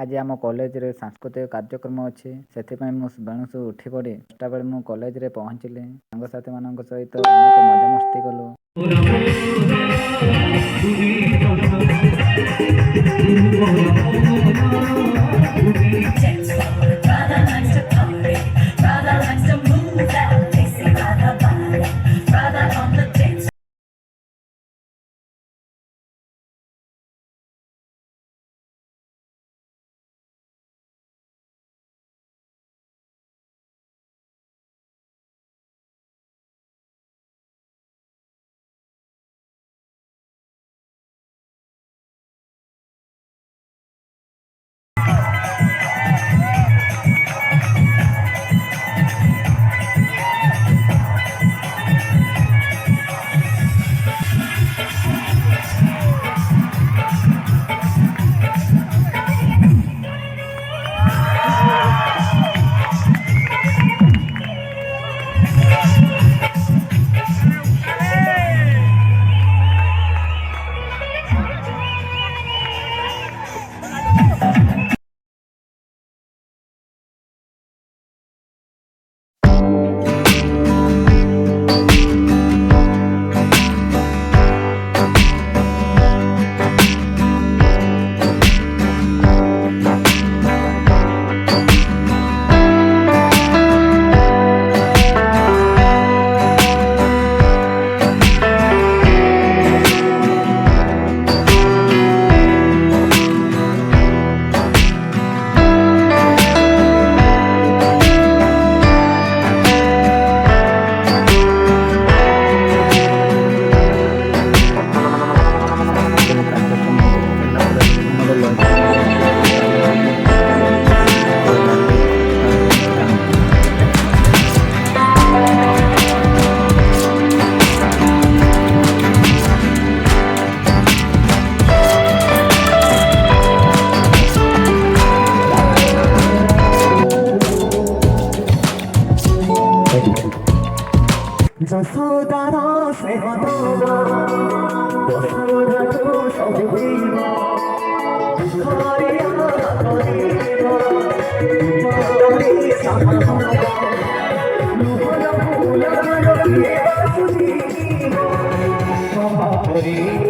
आज आम कॉलेज रे सांस्कृतिक कार्यक्रम अच्छे से बेणुसु उठी पड़ी 10टा बेले मु कॉलेज रे पहुँचली सांगसाथी मान सहित अनेक मजामस्ती कलु। 저수다로 세워둬 너수라도 서울이고 거리야 거리고 거리 사랑하고 누구나 불러도 예수님이고 거리